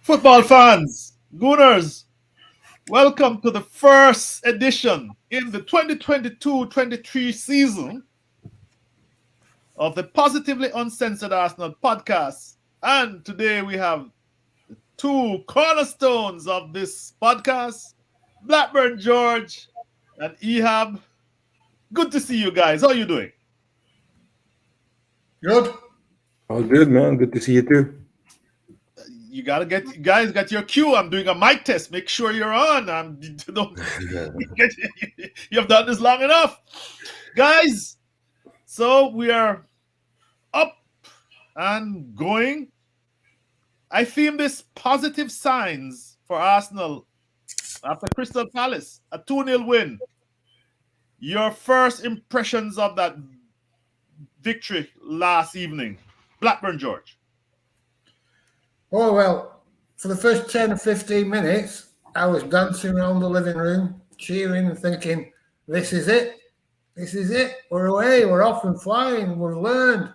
Football fans, Gooners, welcome to the first edition in the 2022-23 season of the Positively Uncensored Arsenal podcast. And today we have two cornerstones of this podcast, Blackburn George and Ehab. Good to see you guys. How are you doing? Good. All good, man. Good to see you too. You gotta get you guys got your cue. I'm doing a mic test. Make sure you're on. Don't, you have done this long enough, guys. So we are up and going. I feel this positive signs for Arsenal after Crystal Palace, a 2-0 win. Your first impressions of that victory last evening, Blackburn George. Oh, well, for the first 10 or 15 minutes, I was dancing around the living room, cheering and thinking, this is it. This is it. We're away. We're off and flying. We've learned.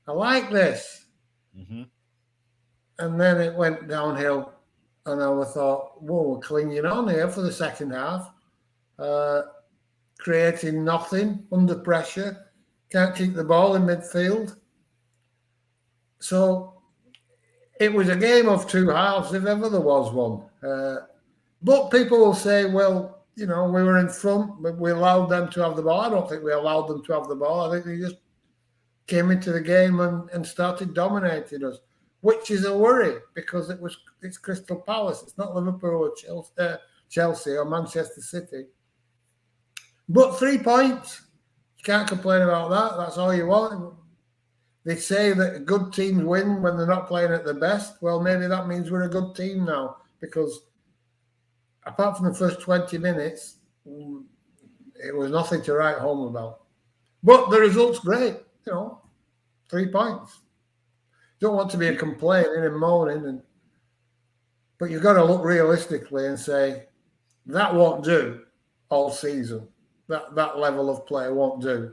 I like this. Mm-hmm. And then it went downhill. And I thought, whoa, we're clinging on here for the second half. Creating nothing under pressure. Can't keep the ball in midfield. So it was a game of two halves, if ever there was one. But people will say, well, we were in front, but we allowed them to have the ball. I don't think we allowed them to have the ball. I think they just came into the game and started dominating us, which is a worry because it's Crystal Palace. It's not Liverpool or Chelsea or Manchester City. But 3 points, you can't complain about that. That's all you want. They say that good teams win when they're not playing at their best. Well, maybe that means we're a good team now because apart from the first 20 minutes, it was nothing to write home about. But the result's great, 3 points. Don't want to be a complaining and moaning, but you've got to look realistically and say that won't do all season. That level of play won't do.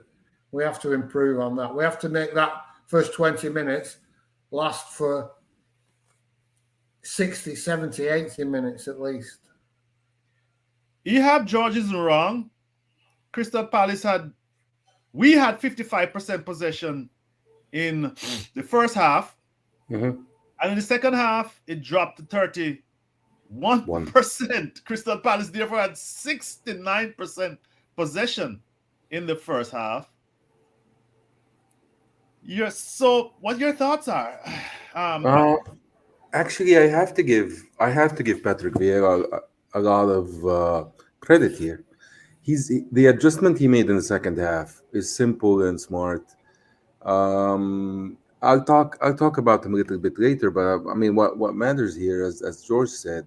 We have to improve on that. We have to make that first 20 minutes last for 60, 70, 80 minutes at least. Ehab George isn't wrong. Crystal Palace we had 55% possession in the first half. Mm-hmm. And in the second half, it dropped to 31%. Crystal Palace therefore had 69% possession in the first half. What your thoughts are? Actually, I have to give Patrick Vieira a lot of credit here. The adjustment he made in the second half is simple and smart. I'll talk about him a little bit later, but I mean, what matters here, as George said,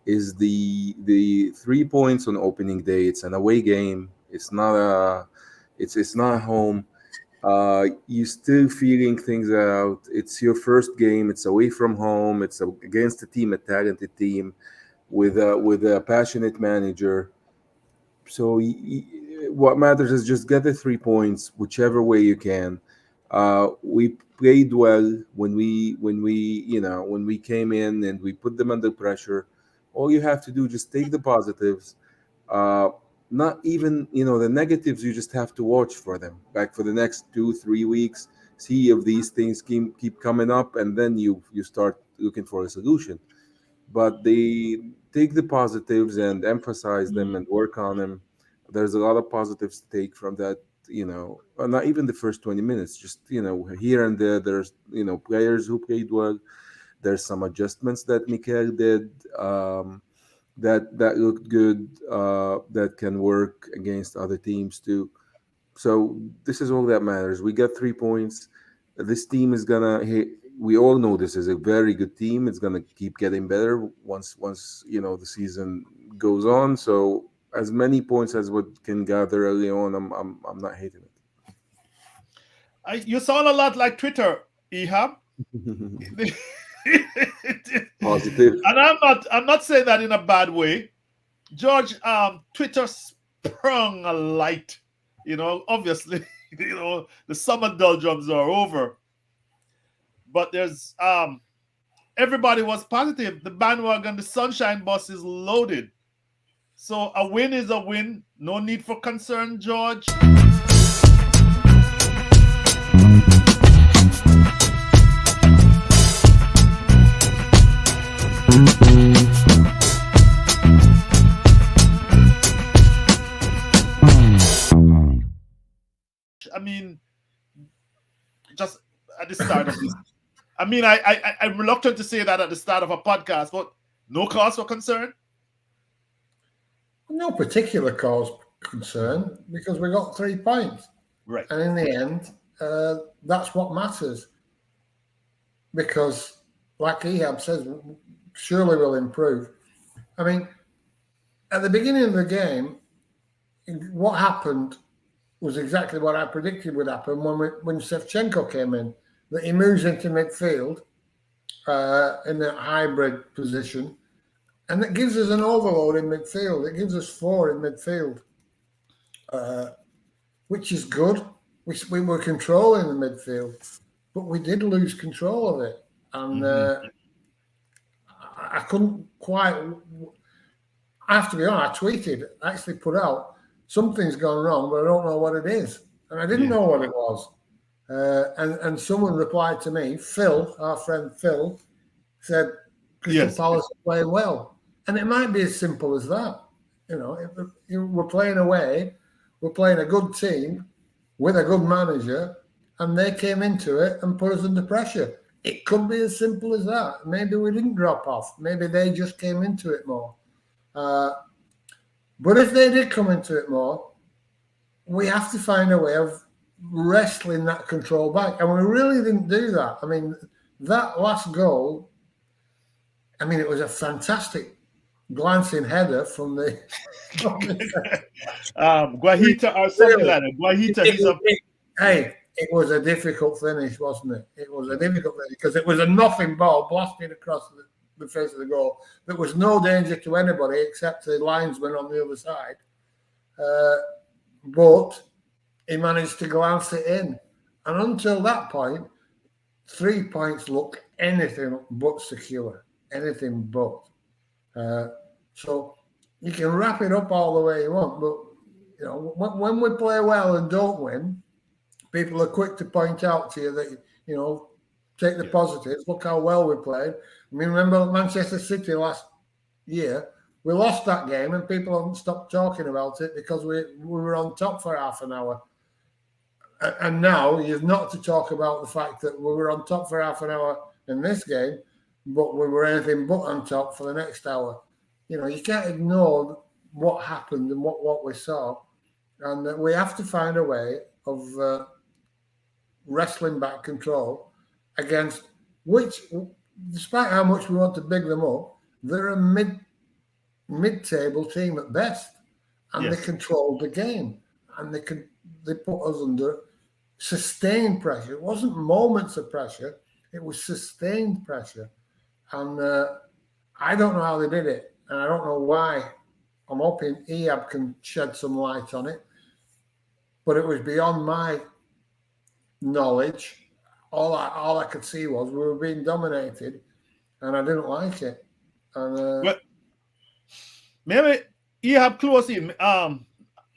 is the 3 points on opening day. It's an away game. It's not home. You still feeling things out. It's your first game. It's away from home. It's against a talented team, with a passionate manager. So what matters is just get the 3 points, whichever way you can. We played well when we came in and we put them under pressure. All you have to do just take the positives. Uh, Not even the negatives. You just have to watch for them back for the next 2-3 weeks. See if these things keep coming up, and then you start looking for a solution. But they take the positives and emphasize them and work on them. There's a lot of positives to take from that. Not even the first 20 minutes, just here and there. There's players who played well. There's some adjustments that Mikel did. That looked good, that can work against other teams too. So this is all that matters. We got 3 points. This team is gonna. We all know this is a very good team. It's gonna keep getting better once the season goes on. So as many points as we can gather early on, I'm not hating You sound a lot like Twitter, Ehab. it. And Positive. I'm not saying that in a bad way. George, Twitter sprung a light. Obviously, the summer doldrums are over. But there's everybody was positive. The bandwagon, the sunshine bus is loaded. So a win is a win. No need for concern, George. I mean, just at the start of this. I mean, I'm reluctant to say that at the start of a podcast, but no cause for concern. No particular cause concern because we got 3 points. Right. And in the end, that's what matters. Because, like Ehab says, surely we'll improve. I mean, at the beginning of the game, what happened was exactly what I predicted would happen when Shevchenko came in, that he moves into midfield in a hybrid position, and it gives us an overload in midfield. It gives us 4 in midfield, which is good. We were controlling the midfield, but we did lose control of it. And I couldn't quite... I have to be honest, I tweeted, actually put out, something's gone wrong, but I don't know what it is. And I didn't know what it was. And someone replied to me, Phil, our friend Phil, said, Crystal Palace are playing well. And it might be as simple as that. You know, we're playing away, we're playing a good team with a good manager, and they came into it and put us under pressure. It could be as simple as that. Maybe we didn't drop off. Maybe they just came into it more. But if they did come into it more, we have to find a way of wrestling that control back. And we really didn't do that. I mean, that last goal, I mean, it was a fantastic glancing header from the... Guajita or something like that. Guajita, Hey, it was a difficult finish, wasn't it? It was a difficult finish because it was a nothing ball blasted across the face of the goal. There was no danger to anybody except the linesman on the other side. But he managed to glance it in. And until that point, 3 points looked anything but secure. Anything but. So you can wrap it up all the way you want, but you know, when we play well and don't win, people are quick to point out to you that, you know, take the positives. Look how well we played. I mean, remember Manchester City last year? We lost that game and people haven't stopped talking about it because we were on top for half an hour. And now you've not to talk about the fact that we were on top for half an hour in this game, but we were anything but on top for the next hour. You know, you can't ignore what happened and what we saw. And we have to find a way of wrestling back control against which, despite how much we want to big them up, they're a mid-table team at best. And they controlled the game. And they put us under sustained pressure. It wasn't moments of pressure. It was sustained pressure. And I don't know how they did it. And I don't know why. I'm hoping Ehab can shed some light on it. But it was beyond my knowledge. All I could see was we were being dominated, and I didn't like it. And but maybe Ehab close in.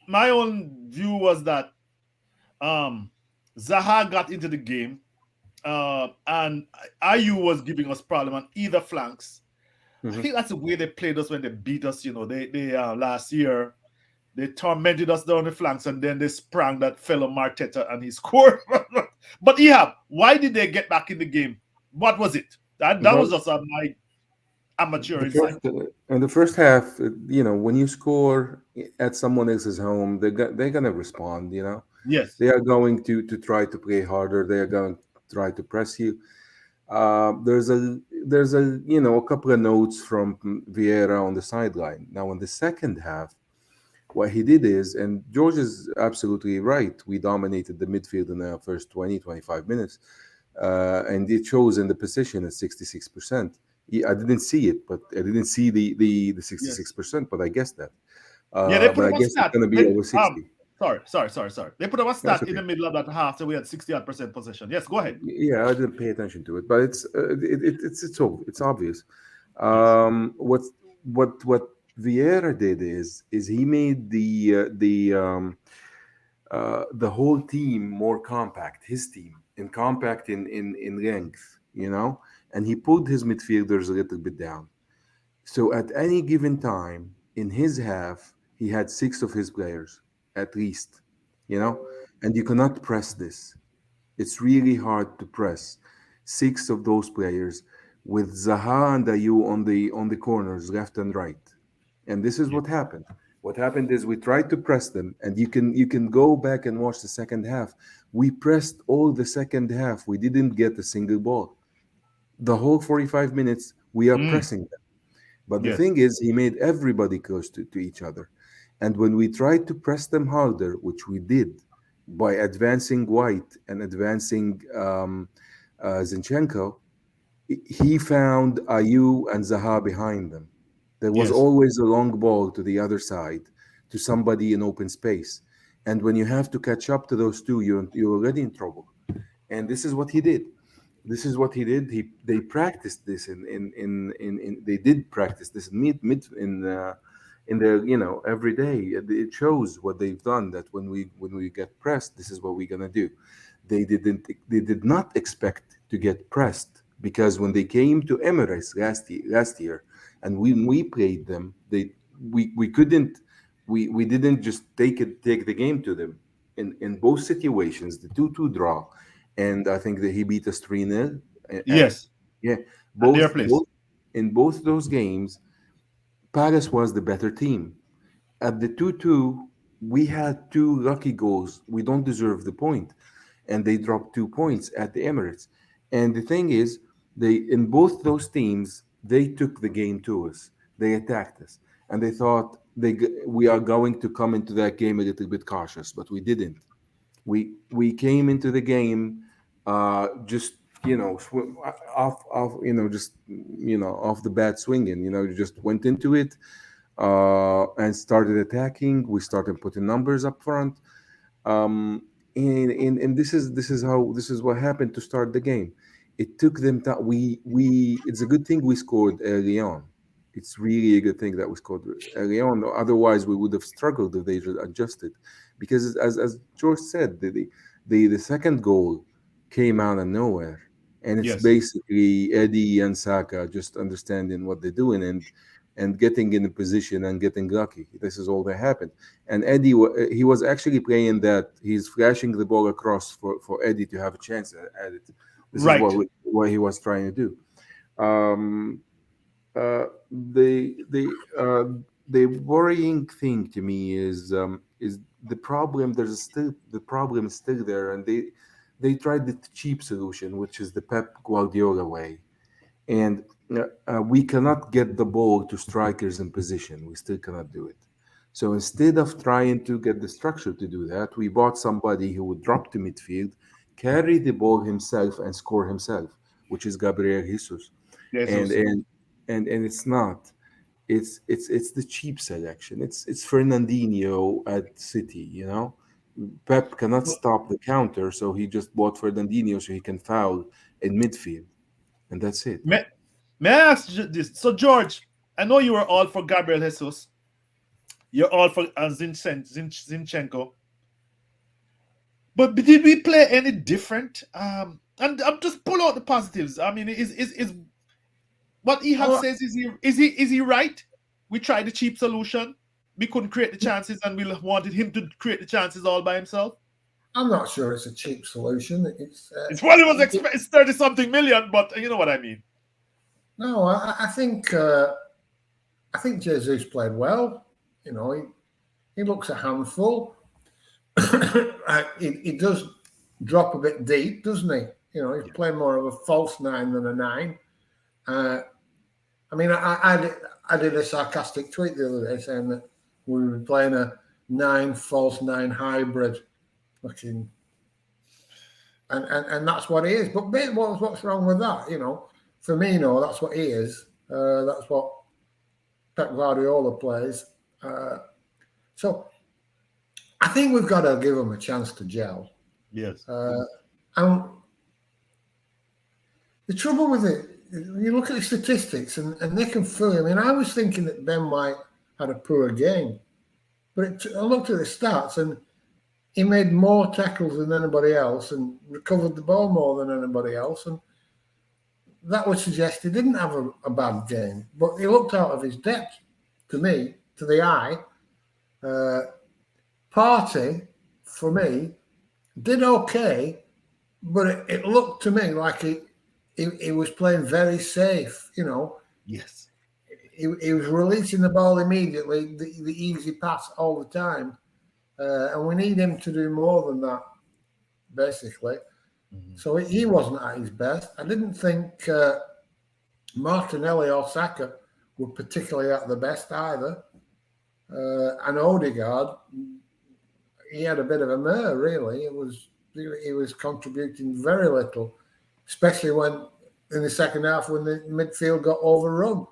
My own view was that Zaha got into the game, and IU was giving us problem on either flanks. I think that's the way they played us when they beat us. You know, they last year they tormented us down the flanks, and then they sprang that fellow Marteta and he scored. But Ehab, why did they get back in the game? What was it? That was just my amateur insight. In the first half, you know, when you score at someone else's home, they're gonna respond. You know, yes, they are going to try to play harder. They are going to try to press you. There's a you know, a couple of notes from Vieira on the sideline. Now in the second half, what he did is, and George is absolutely right, we dominated the midfield in the first 20-25 minutes, and it shows in the position at 66%. I didn't see it, but I didn't see the 66%, but I guessed that. They put but I up a guess stat. it's going to be over 60. Sorry. They put up a That's stat in okay. the middle of that half, so we had 60% possession. Yes, go ahead. Yeah, I didn't pay attention to it, but it's obvious. Yes. What what Vieira did is he made the whole team more compact, his team, and compact in length, and he pulled his midfielders a little bit down. So at any given time in his half, he had six of his players at least, you know, and you cannot press this. It's really hard to press six of those players with Zaha and Ayu on the corners, left and right. And this is Yeah. what happened. What happened is we tried to press them, and you can go back and watch the second half. We pressed all the second half. We didn't get a single ball. The whole 45 minutes we are Mm, pressing them. But the yes. thing is, he made everybody close to each other. And when we tried to press them harder, which we did by advancing White and advancing Zinchenko, he found Ayu and Zaha behind them. There was Yes. always a long ball to the other side, to somebody in open space. And when you have to catch up to those two, you're already in trouble. And this is what he did. This is what he did. They practiced this in they did practice this in their every day. It shows what they've done, that when we get pressed, this is what we're gonna do. They did not expect to get pressed, because when they came to Emirates last year, and when we played them, we couldn't we didn't just take the game to them. In both situations, the 2-2 draw, and I think that he beat us 3-0 at, Yes. yeah, At their both place. both in both those games, Palace was the better team. At the 2-2, we had two lucky goals. We don't deserve the point, and they dropped 2 points at the Emirates. And the thing is, they in both those teams, they took the game to us. They attacked us, and they thought we are going to come into that game a little bit cautious, but we didn't. We came into the game, just off, just off the bat swinging. Just went into it, and started attacking. We started putting numbers up front, and this is what happened to start the game. It took them time. We It's a good thing we scored early on. It's really a good thing that we scored early on. Otherwise, we would have struggled if they just adjusted. Because as George said, the second goal came out of nowhere, and it's Yes. basically Eddie and Saka just understanding what they're doing, and getting in a position and getting lucky. This is all that happened. And Eddie, he was actually playing that he's flashing the ball across for Eddie to have a chance at it. This is Right. what he was trying to do. Um, the worrying thing to me is the problem. The problem is still there, and they tried the cheap solution, which is the Pep Guardiola way, and we cannot get the ball to strikers in position. We still cannot do it. So instead of trying to get the structure to do that, we bought somebody who would drop to midfield, carry the ball himself, and score himself, which is Gabriel Jesus. And Jesus. and and it's not. It's the cheap selection. It's Fernandinho at City. Pep cannot stop the counter, so he just bought Fernandinho so he can foul in midfield, and that's it. May, may I ask you this? So, George, I know you were all for Gabriel Jesus. You're all for Zinchenko. But did we play any different? And I'm just pull out the positives. I mean, is what Ehab Oh, says, is he right? We tried the cheap solution. We couldn't create the chances, and we wanted him to create the chances all by himself. I'm not sure it's a cheap solution. It's what it was. It's 30 something million, but you know what I mean. No, I think Jesus played well. He looks a handful. He does drop a bit deep, doesn't he? He's Yeah. playing more of a false nine than a nine. I mean, I did a sarcastic tweet the other day saying that we were playing a nine false nine hybrid, looking, and that's what he is. But what's wrong with that? Firmino, that's what he is. That's what Pep Guardiola plays. So I think we've got to give them a chance to gel. Yes. And the trouble with it, you look at the statistics and they can fool you. I mean, I was thinking that Ben White had a poor game, but I looked at the stats and he made more tackles than anybody else and recovered the ball more than anybody else. And that would suggest he didn't have a bad game, but he looked out of his depth to me, to the eye. Party, for me, did okay, but it looked to me like he was playing very safe. You know, Yes. he was releasing the ball immediately, the easy pass all the time, and we need him to do more than that, basically. Mhm. So he wasn't at his best. I didn't think Martinelli or Saka were particularly at the best either. And Odegaard, he had a bit of a mare, really. He was contributing very little, especially when in the second half when the midfield got overrun.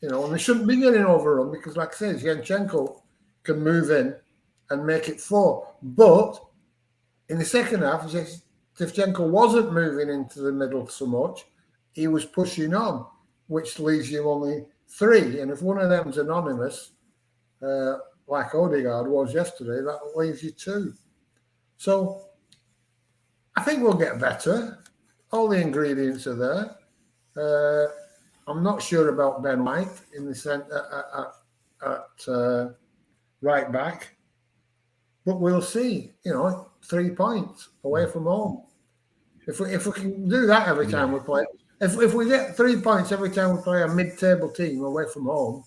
You know, and they shouldn't be getting overrun because, like I said, Zinchenko can move in and make it four. But in the second half, Zinchenko wasn't moving into the middle so much. He was pushing on, which leaves you only three. And if one of them's anonymous, uh, like Odegaard was yesterday, that leaves you two. So I think we'll get better. All the ingredients are there. I'm not sure about Ben White in the at right back, but we'll see. 3 points away from home. If we can do that every time we play, if we get 3 points every time we play a mid-table team away from home,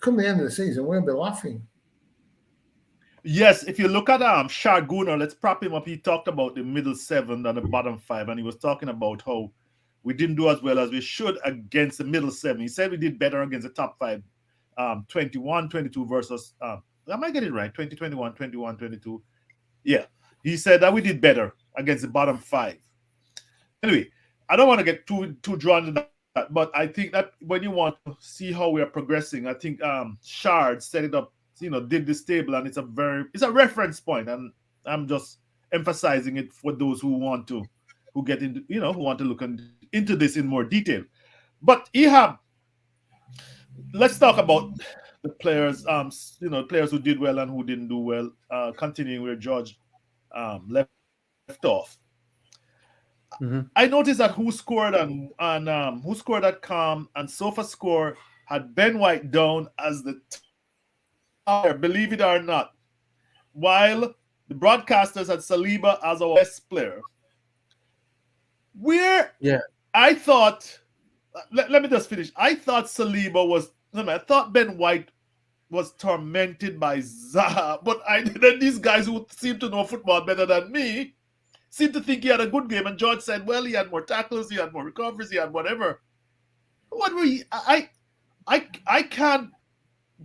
come the end of the season, we'll be laughing. Yes, if you look at Sharguna, let's prop him up. He talked about the middle seven and the bottom five, and he was talking about how we didn't do as well as we should against the middle seven. He said we did better against the top five, 21, 22 versus, am I getting it right? 2021, 21, 22. Yeah, he said that we did better against the bottom five. Anyway, I don't want to get too drawn into that, but I think that when you want to see how we are progressing, I think Shard set it up, did this table, and it's a reference point, and I'm just emphasizing it for those who get into, who want to look into this in more detail. But Ehab, let's talk about the players, players who did well and who didn't do well. Continuing where George left off. I Mhm. noticed that who scored at Calm and Sofa score had Ben White down as the top player, believe it or not, while the broadcasters had Saliba as our best player. Where Yeah. I thought, let me just finish. I thought Saliba was, no, I thought Ben White was tormented by Zaha, but then these guys who seem to know football better than me seemed to think he had a good game. And George said, well, he had more tackles, he had more recoveries, he had whatever. What were he? I can't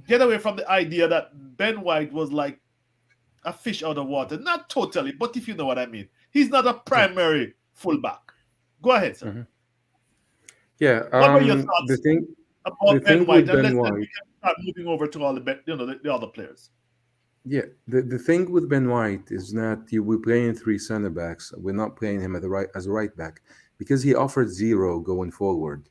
get away from the idea that Ben White was like a fish out of water. Not totally, but if you know what I mean. He's not a Yeah. primary fullback. Go ahead, sir. Mhm. Yeah. What were your The thoughts thing, the about Ben thing White? with And Ben then we White, can start moving over to all the other players. yeah, the thing with Ben White is that we're playing three center backs. We're not playing him at the right as a right back because he offered zero going forward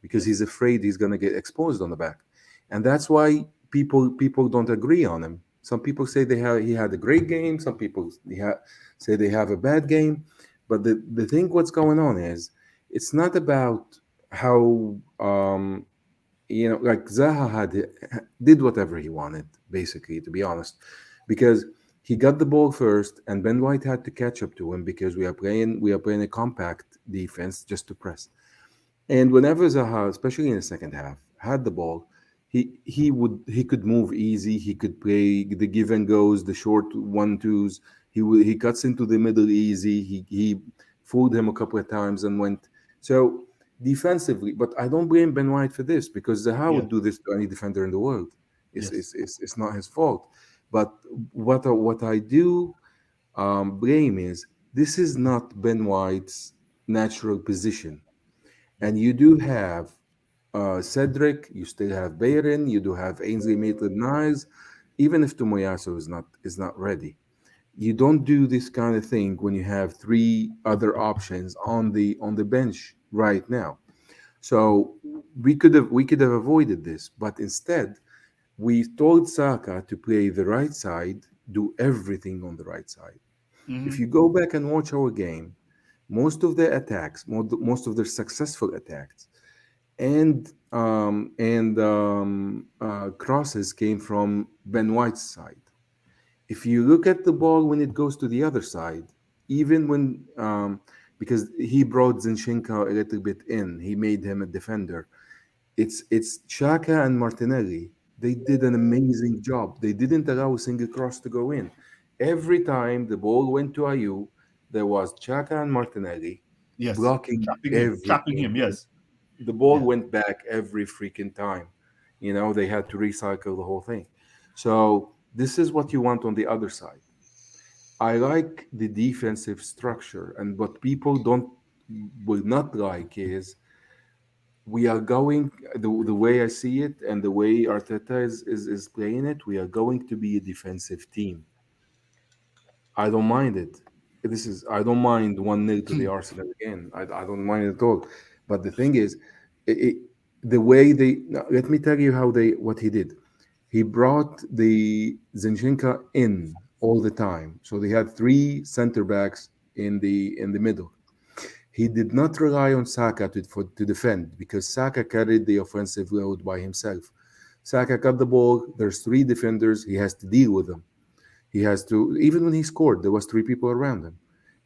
because he's Yes. afraid he's gonna get exposed on the back, and that's why people don't agree on him. Some people say he had a great game. Some people say they have a bad game, but the thing what's going on is it's not about how like Zaha did whatever he wanted, basically, to be honest, because he got the ball first, and Ben White had to catch up to him because we are playing a compact defense just to press. And whenever Zaha, especially in the second half, had the ball, he could move easy. He could play the give and goes, the short 1-2s. He cuts into the middle easy. He fooled him a couple of times and went so defensively. But I don't blame Ben White for this because Zaha Yes. would do this to any defender in the world. Yes. It's not his fault. But what I do blame is this is not Ben White's natural position, and you do have Cedric, you still have Bayern, you do have Ainsley Maitland-Niles, even if Tomoyasu is not ready. You don't do this kind of thing when you have three other options on the bench right now. So we could have avoided this, but instead we told Saka to play the right side, do everything on the right side. If Hmm. you go back and watch our game, most of the attacks, most of their successful attacks, and crosses came from Ben White's side. If you look at the ball when it goes to the other side, even when because he brought Zinchenko a little bit in, he made him a defender. It's Xhaka and Martinelli. They did an amazing job. They didn't allow a single cross to go in. Every time the ball went to Ayu, there was Xhaka and Martinelli Yes, blocking trapping everything. him. Yes, The ball yeah. went back every freaking time. They had to recycle the whole thing. So this is what you want on the other side. I like the defensive structure, and what people don't will not like is we are going the way I see it and the way Arteta is playing it. We are going to be a defensive team. I don't mind it. I don't mind 1-0 to the Arsenal again. I don't mind it at all. But the thing is, it, the way they now, let me tell you how they what he did. He brought the Zinchenko in all the time. So they had three center backs in the middle. He did not rely on Saka to defend because Saka carried the offensive load by himself. Saka got the ball. There's three defenders. He has to deal with them. He has to, even when he scored, there was three people around him.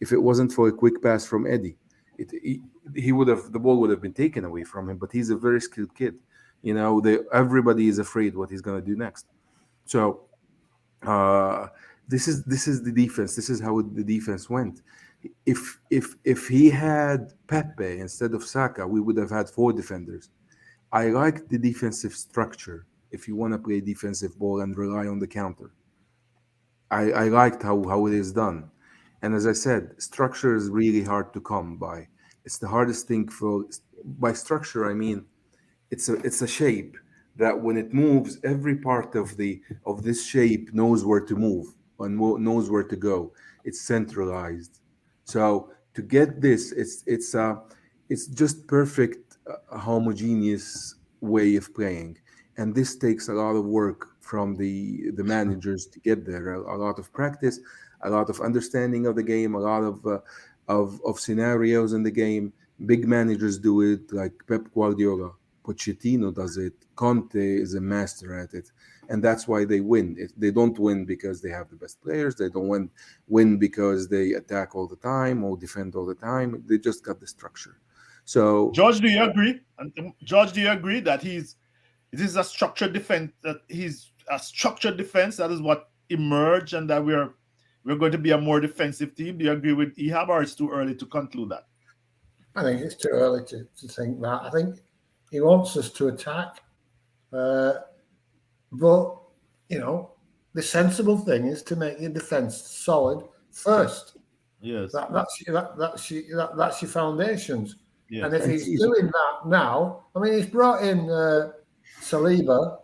If it wasn't for a quick pass from Eddie, he would have the ball would have been taken away from him. But he's a very skilled kid. Everybody is afraid what he's going to do next. So uh, this is the defense. This is how the defense went. If he had Pepe instead of Saka, we would have had four defenders. I like the defensive structure. If you want to play defensive ball and rely on the counter, I liked how it is done. And as I said, structure is really hard to come by. It's the hardest thing for by structure. I mean, it's a shape that when it moves, every part of this shape knows where to move and knows where to go. It's centralized. So to get this, it's just perfect, homogeneous way of playing, and this takes a lot of work from the managers to get there. A lot of practice, a lot of understanding of the game, a lot of scenarios in the game. Big managers do it, like Pep Guardiola. Pochettino does it. Conte is a master at it, and that's why they win. They don't win because they have the best players. They don't win because they attack all the time or defend all the time. They just got the structure. So George, do you agree? And George, do you agree that this is a structured defense? That he's a structured defense. That is what emerged, and that we're going to be a more defensive team. Do you agree with Ehab, or it's too early to conclude that? I think it's too early to think that. I think he wants us to attack, uh, but you know, the sensible thing is to make your defence solid first. Yes, That's your foundations. And yes. if it's he's easy. doing that now, I mean, he's brought in Saliba.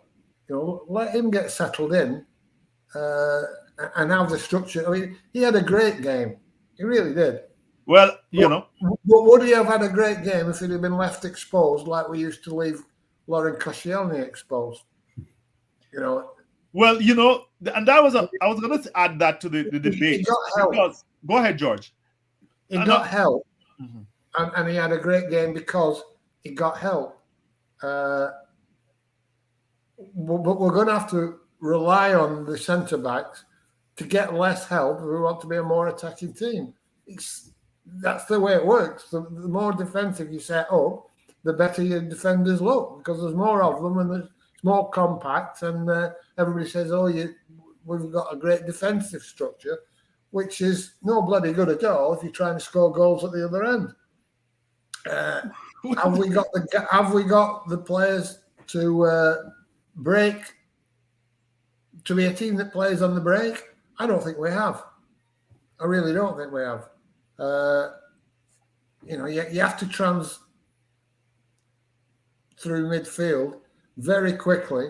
Let him get settled in uh, and have the structure. I mean, he had a great game. He really did. Well, But, but would he have had a great game if he'd have been left exposed like we used to leave Lauren Koscielny exposed? You know, and that was I was going to add that to the he debate got help. because go ahead, George. He No, got help, mhm. and he had a great game because he got help. Uh, but we're going to have to rely on the centre backs to get less help if we want to be a more attacking team. That's the way it works. The more defensive you set up, the better your defenders look because there's more of them and it's more compact. And everybody says, "Oh, we've got a great defensive structure," which is no bloody good at all if you're trying to score goals at the other end. Uh, have we got the players to break to be a team that plays on the break? I don't think we have. I really don't think we have. Uh, you have to trans through midfield very quickly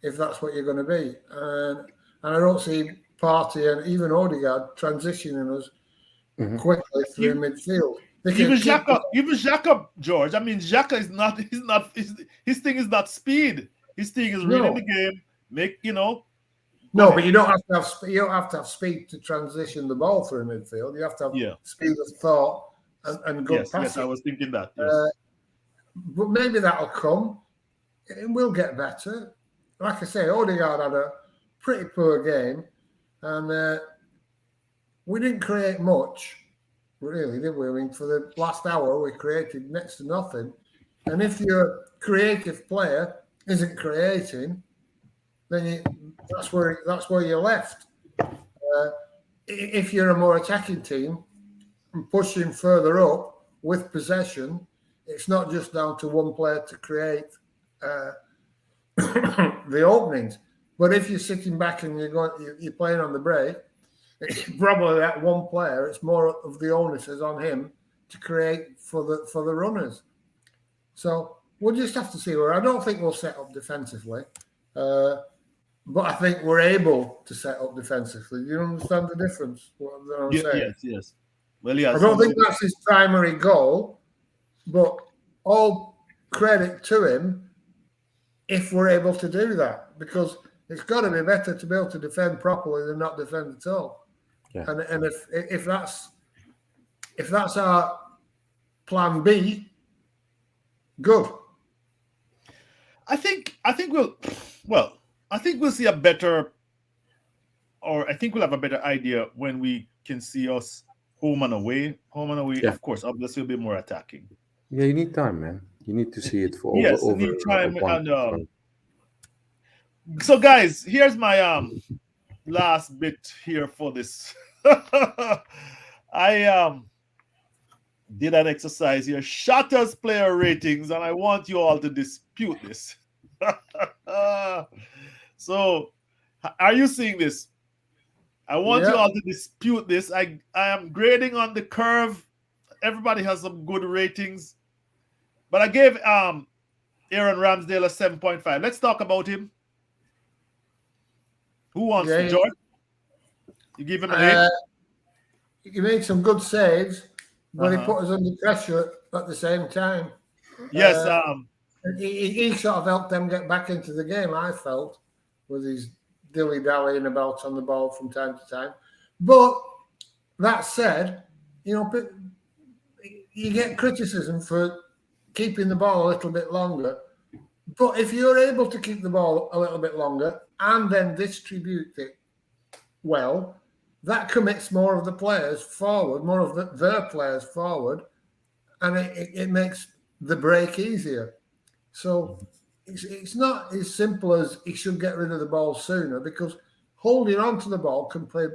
if that's what you're going to be. And I don't see Partey and even Odegaard transitioning us Mhm. quickly through Even midfield. They can keep the Even Xhaka, George. I mean, Xhaka is not. He's not. His thing is not speed. His thing is reading the no, game. Go no, but ahead. you don't have to have you don't have to have speed to transition the ball through midfield. You have to have Yeah. speed of thought and good Yes. Yes. I passing. was thinking that. Yes. Uh, but maybe that'll come. It will get better. Like I say, Odegaard had a pretty poor game, and we didn't create much, really, did we? I mean, for the last hour, we created next to nothing. And if your creative player isn't creating, then that's where you're left. If you're a more attacking team and pushing further up with possession, it's not just down to one player to create uh, the openings. But if you're sitting back and you're playing on the break, it's probably that one player. It's more of the onus is on him to create for the runners. So we'll just have to see where. I don't think we'll set up defensively, but I think we're able to set up defensively. Do you understand the difference? What I'm saying? Yes. Yes. Well, yeah. I don't So think that's his primary goal, but all credit to him if we're able to do that, because it's got to be better to be able to defend properly than not defend at all. Yeah. And if that's our plan B, good. I think we'll see a better, or I think we'll have a better idea when we can see us home and away. Home and away, Yeah. of course, obviously will be more attacking. Yeah, you need time, man. You need to see it for Yes, you over need time. one. And so, guys, here's my last bit here for this. I did an exercise here, Shotta's player ratings, and I want you all to dispute this. So, are you seeing this? I want you Yeah. all to dispute this. I am grading on the curve. Everybody has some good ratings, but I gave Aaron Ramsdale a 7.5. Let's talk about him. Who wants to? Yeah. George? You give him an 8? He made some good saves, but he Uh-huh. put us under pressure at the same time. Yes. He sort of helped them get back into the game, I felt, with his dilly-dallying about on the ball from time to time. But that said, you get criticism for keeping the ball a little bit longer. But if you're able to keep the ball a little bit longer and then distribute it well, that commits more of the players forward, more of their players forward, and it makes the break easier. So it's not as simple as he should get rid of the ball sooner, because holding on to the ball can pay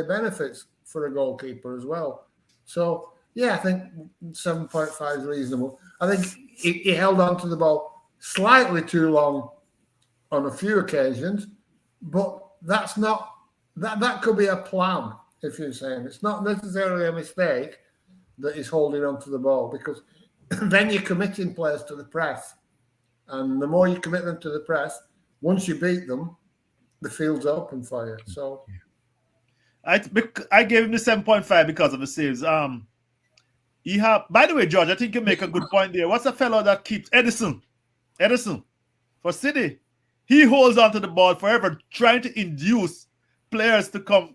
benefits for a goalkeeper as well. So yeah, I think 7.5 is reasonable. I think he held on to the ball slightly too long on a few occasions, but that's not that could be a plan, if you're saying. It's not necessarily a mistake that he's holding on to the ball, because then you're committing players to the press. And the more you commit them to the press, once you beat them, the field's open for you. So I gave him the 7.5 because of the saves. Ehab, by the way, George, I think you make a good point there. What's a fellow that keeps Edison for City? He holds onto the ball forever, trying to induce players to come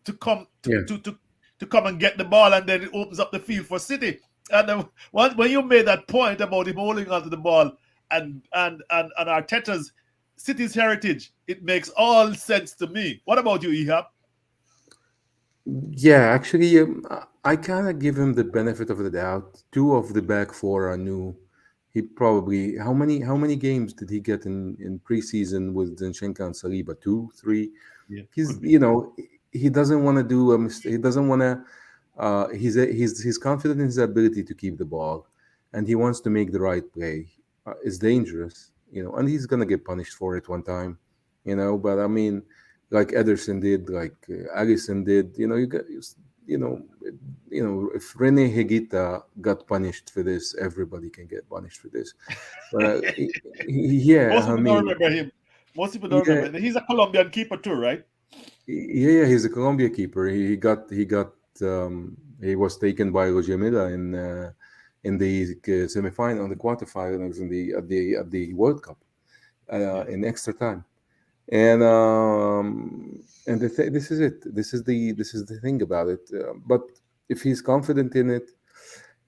and get the ball, and then it opens up the field for City. And when you made that point about him holding onto the ball and Arteta's City's heritage, it makes all sense to me. What about you, Ehab? Yeah, actually, I kind of give him the benefit of the doubt. Two of the back four are new. He probably how many games did he get in preseason with Zinchenko and Saliba? 2, 3. Yeah, He's he doesn't want to do a mistake. He doesn't want to. He's confident in his ability to keep the ball, and he wants to make the right play. It's dangerous, and he's gonna get punished for it one time, But I mean, like Ederson did, like Alisson did. You know, if Rene Higuita got punished for this, everybody can get punished for this. But yeah, Most I people don't mean, remember him. Most people don't yeah, remember. He's a Colombian keeper too, right? Yeah, he's a Colombia keeper. He was taken by Roger Milla in the semifinal, the quarterfinals in the World Cup Yes. in extra time. And this is it. This is the thing about it. But if he's confident in it,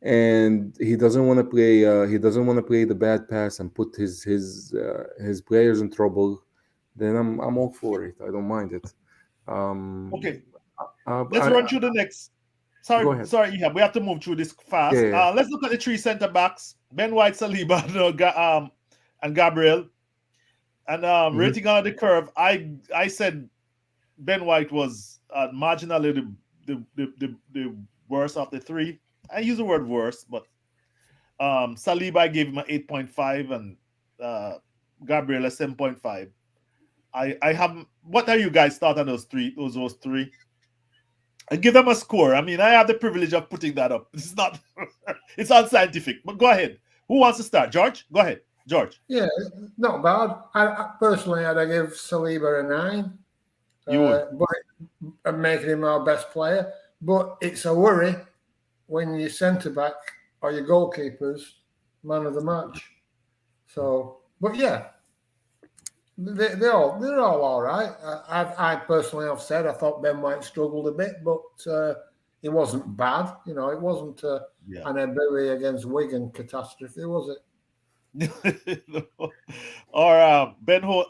and he doesn't want to play the bad pass and put his players in trouble, then I'm all for it. I don't mind it. Um, Okay. Let's run I through the next. Go Sorry, ahead. sorry, yeah, we have to move through this Yeah, fast. yeah. Let's look at the three centre backs: Ben White, Saliba, and Gabriel. And Mhm. rating on the curve, I said Ben White was marginally the worst of the three. I use the word worst, but Saliba I gave him an 8.5 and uh, Gabriel a 7.5. I have. What are you guys thought on those three? Those three? And give them a score. I mean, I have the privilege of putting that up. It's not. It's unscientific. But go ahead. Who wants to start? George, go ahead. George, Yeah, not bad. I personally, I'd give Saliba a 9, you would. but I'm making him our best player. But it's a worry when your centre back or your goalkeeper's man of the match. So, but yeah, they're all right. I personally have said I thought Ben White struggled a bit, but it wasn't bad. It wasn't Yeah. an Ebury against Wigan catastrophe, was it? or Ben Hole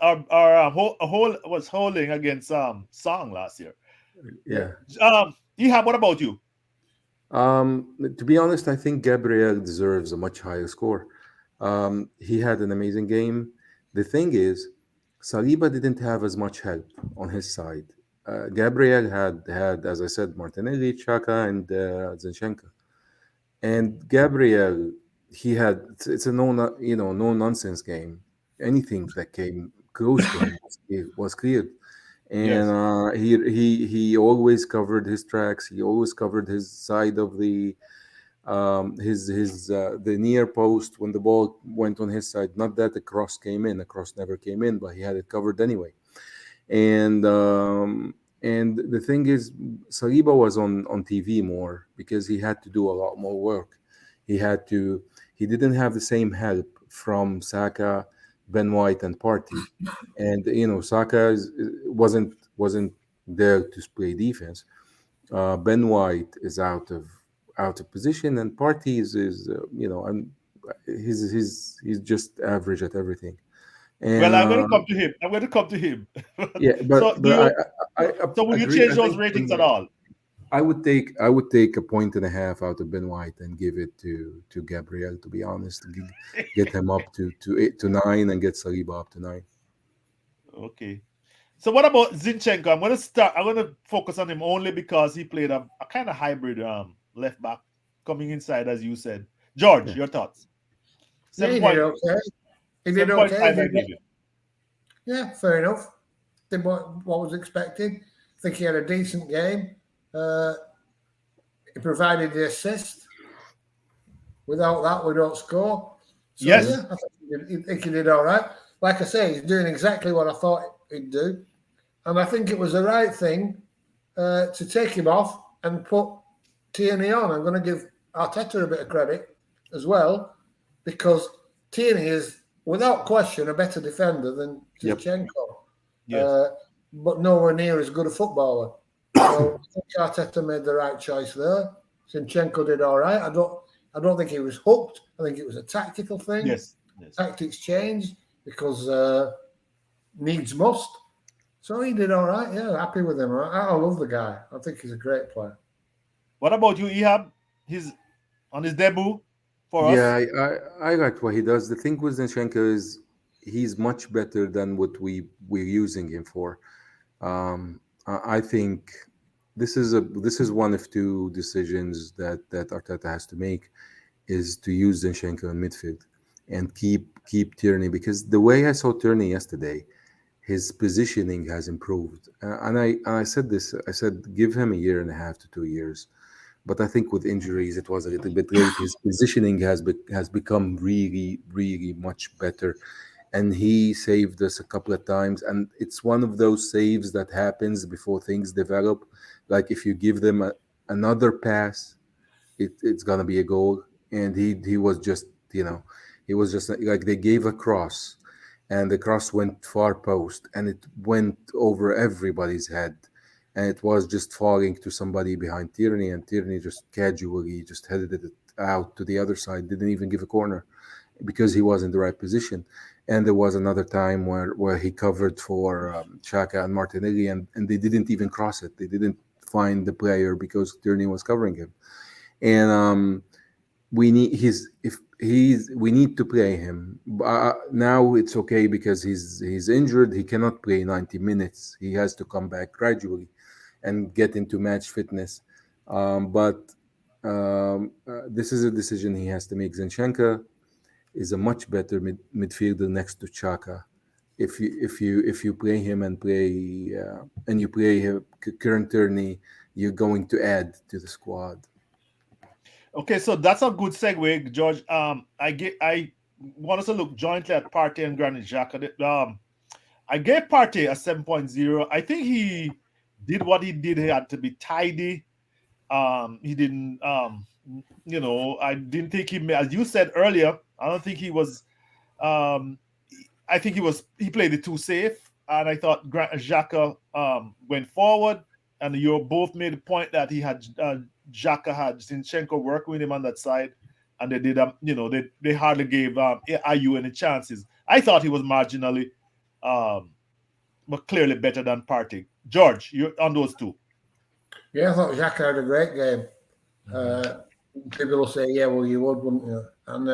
was holding against Song last year. Yeah. Yeah. Ehab, what about you? To be honest, I think Gabriel deserves a much higher score. He had an amazing game. The thing is, Saliba didn't have as much help on his side. Gabriel had, as I said, Martinelli, Chaka, and Zinchenko. And Gabriel, it's a no nonsense game. Anything that came close to him was cleared, and Yes. he always covered his tracks. He always covered his side of the near post when the ball went on his side. Not that the cross came in. The cross never came in, but he had it covered anyway. And the thing is, Saliba was on TV more because he had to do a lot more work. He had to. He didn't have the same help from Saka, Ben White, and Partey, and Saka wasn't there to play defense. Ben White is out of position, and Partey is he's just average at everything. Well, And I'm going to come to him. I'm going to come to him. yeah, so, but I so will you agree. change I those think ratings at all? I would take a point and a half out of Ben White and give it to Gabriel. To be honest, get him up to 8 to 9 and get Saliba up to 9. Okay. So what about Zinchenko? I'm going to start. I'm going to focus on him only because he played a kind of hybrid left back coming inside, as you said. George, Yeah, your thoughts? Yeah, Seven he did point okay. He did seven point okay. five. I gave you. Yeah, fair enough. Did what was expected. I think he had a decent game. Uh, he provided the assist. Without that, we don't score. So hmm Yes. yeah, I think he did all right. Like I say, he's doing exactly what I thought he'd do, and I think it was the right thing to take him off and put Tierney on. I'm going to give Arteta a bit of credit as well because Tierney is, without question, a better defender than yep. Zinchenko, Yes. uh, but nowhere near as good a footballer. So I think Arteta made the right choice there. Zinchenko did all right. I don't think he was hooked. I think it was a tactical thing. Yes. Yes. Tactics changed because needs must. So he did all right. Yeah, happy with him. I love the guy. I think he's a great player. What about you, Ehab? He's on his debut for Yeah, us. I like what he does. The thing with Zinchenko is he's much better than what we're using him for. I think this is one of two decisions that Arteta has to make, is to use Zinchenko in midfield and keep Tierney, because the way I saw Tierney yesterday, his positioning has improved. And I said this. I said give him a year and a half to 2 years. But I think with injuries, it was a little bit late. His positioning has become really, really much better, and he saved us a couple of times. And it's one of those saves that happens before things develop. Like if you give them another pass, it's gonna be a goal. And he was just, he was just like, they gave a cross, and the cross went far post, and it went over everybody's head, and it was just falling to somebody behind Tierney, and Tierney just casually just headed it out to the other side, didn't even give a corner because he was in the right position. And there was another time where he covered for Xhaka and Martinelli, and they didn't even cross it. They didn't find the player because Tierney was covering him. And we need his if he's we need to play him. Now it's okay because he's injured. He cannot play 90 minutes. He has to come back gradually and get into match fitness. But this is a decision he has to make. Zinchenko is a much better midfielder next to Chaka. If you play him and you play him, Kieran Tierney, you're going to add to the squad. Okay, so that's a good segue, George. I want us to look jointly at Partey and Granit Xhaka. I gave Partey a 7.0. I think he did what he did. He had to be tidy. He didn't. I didn't think as you said earlier. I don't think he was. Um, I think he played it too safe, and I thought Xhaka went forward, and you both made the point that he had Xhaka had Zinchenko working with him on that side, and they did they hardly gave IU any chances. I thought he was marginally, but clearly better than Partey. George, you on those two? Yeah, I thought Xhaka had a great game. People will say, "Yeah, well, you would, wouldn't you?" And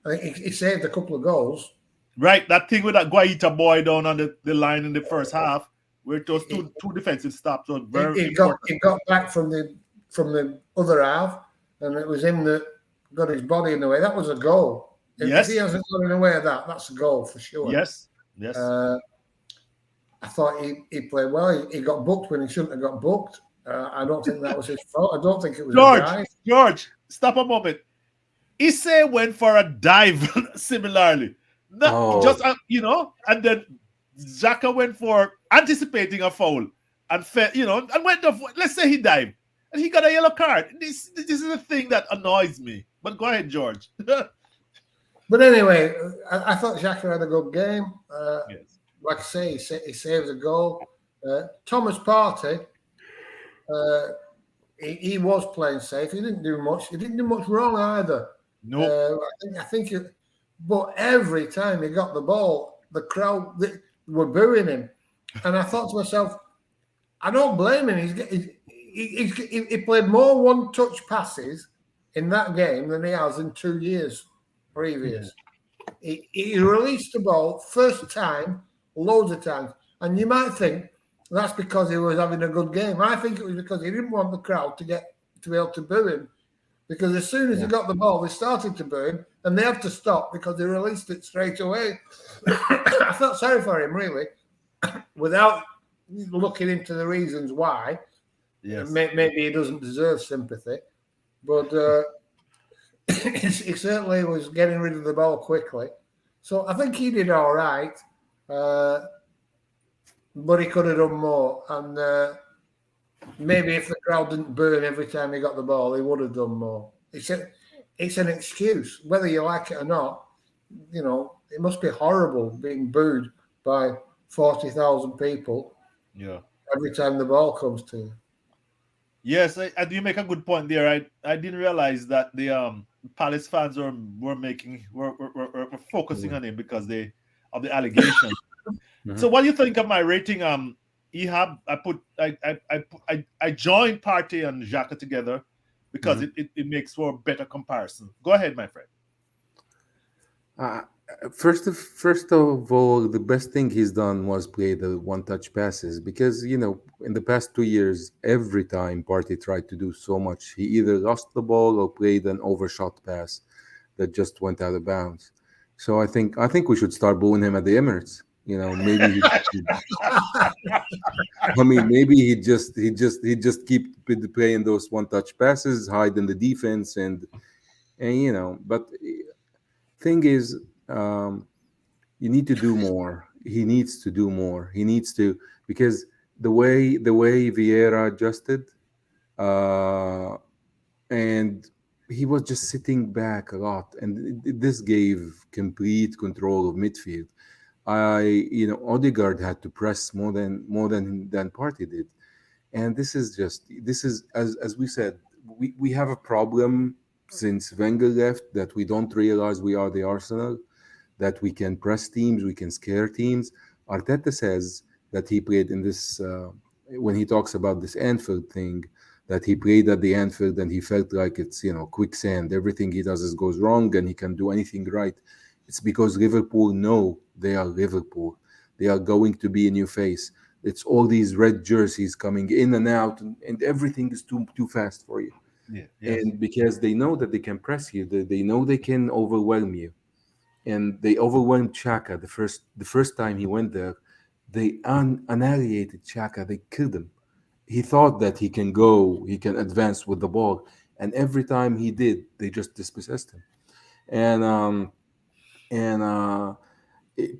I think he saved a couple of goals. Right, that thing with that Guaita boy down on the line in the first half, where those two defensive stops were very important. He got back from the other half, and it was him that got his body in the way. That was a goal. If he hasn't got in the way of that, that's a goal for sure. Yes. I thought he played well. He got booked when he shouldn't have got booked. I don't think that was his fault. I don't think it was a dive. George, stop a moment. Isse went for a dive similarly. Just and then Xhaka went for anticipating a foul and and went off. Let's say he dived and he got a yellow card. This is the thing that annoys me. But go ahead, George. But anyway, I thought Xhaka had a good game. Yes. Like I say, he saved a goal. Thomas Partey, he was playing safe. He didn't do much. He didn't do much wrong either. No. I think but every time he got the ball, the crowd were booing him. And I thought to myself, I don't blame him. He played more one-touch passes in that game than he has in 2 years previous. He released the ball first time, loads of times. And you might think that's because he was having a good game. I think it was because he didn't want the crowd to be able to boo him. Because as soon as he got the ball, they started to boo him, and they had to stop because he released it straight away. I felt sorry for him, really, without looking into the reasons why. Yes. Maybe he doesn't deserve sympathy, but he certainly was getting rid of the ball quickly. So I think he did all right, but he could have done more. And maybe if the crowd didn't burn every time he got the ball, he would have done more. It's an excuse, whether you like it or not. It must be horrible being booed by 40,000 people. Yeah. Every time the ball comes to you. Yes, I do make a good point there. I didn't realize that the Palace fans were focusing on him because of the allegations. So what do you think of my rating? Ehab, I joined Partey and Xhaka together because it makes for a better comparison. Go ahead, my friend. First of all, the best thing he's done was play the one-touch passes because in the past 2 years, every time Partey tried to do so much, he either lost the ball or played an overshot pass that just went out of bounds. So I think we should start booing him at the Emirates. Maybe maybe he just keep playing those one-touch passes, hide in the defense, and. But thing is, You need to do more. He needs to do more. He needs to, because the way Vieira adjusted, uh, and he was just sitting back a lot, and this gave complete control of midfield. Odegaard had to press more than Partey did, and this is as we said, we have a problem since Wenger left, that we don't realize we are the Arsenal, that we can press teams, we can scare teams. Arteta says that he played in this, when he talks about this Anfield thing, that he played at the Anfield and he felt like it's quicksand. Everything he does is goes wrong and he can do anything right. It's because Liverpool know they are Liverpool. They are going to be a new face. It's all these red jerseys coming in and out, and everything is too fast for you. Yeah. Yes. And because they know that they can press you, they know they can overwhelm you, and they overwhelmed Chaka the first time he went there. They annihilated Chaka. They killed him. He thought that he can advance with the ball, and every time he did, they just dispossessed him. And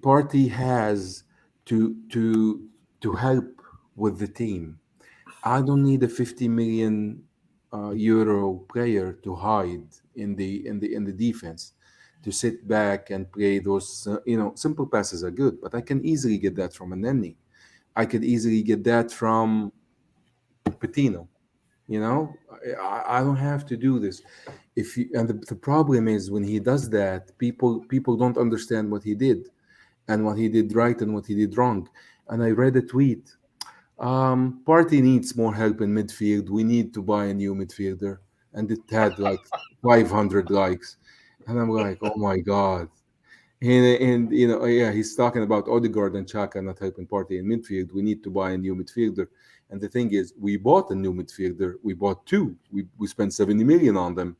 Party has to help with the team. I don't need a 50 million euro player to hide in the defense, to sit back and play those simple passes are good, but I can easily get that from a Nenny. I could easily get that from Patino. I don't have to do this. If you, and the problem is, when he does that, people don't understand what he did, and what he did right and what he did wrong. And I read a tweet. Party needs more help in midfield. We need to buy a new midfielder. And it had like 500 likes. And I'm like, oh my God. And yeah, he's talking about Odegaard and Chaka not helping Party in midfield. We need to buy a new midfielder. And the thing is, we bought a new midfielder. We bought two. We spent 70 million on them.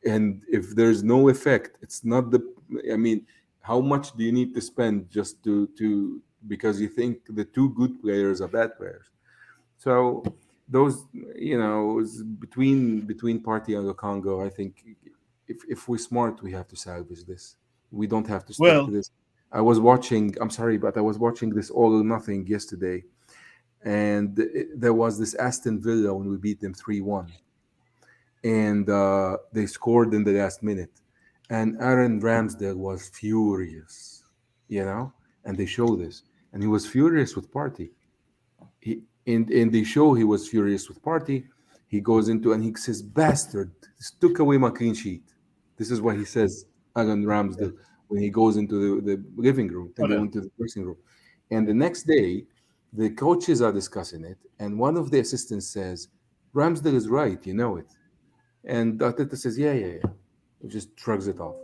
And if there's no effect, it's not the. I mean, how much do you need to spend just to because you think the two good players are bad players? So those, between Party and the Congo, I think if we're smart, we have to salvage this. We don't have to stick to Well, this. I was watching. I'm sorry, but I was watching this All or Nothing yesterday, and there was this Aston Villa when we beat them 3-1, and they scored in the last minute, and Aaron Ramsdale was furious, and they show this, and he was furious with Party. In the show, he was furious with Party. He goes into and he says, "Bastard, this took away my clean sheet." This is what he says, Aaron Ramsdale, when he goes into the living room and hold go on. into the dressing room. And the next day, the coaches are discussing it, and one of the assistants says, "Ramsdale is right, you know it." And Arteta says, "Yeah, yeah, yeah." He just shrugs it off.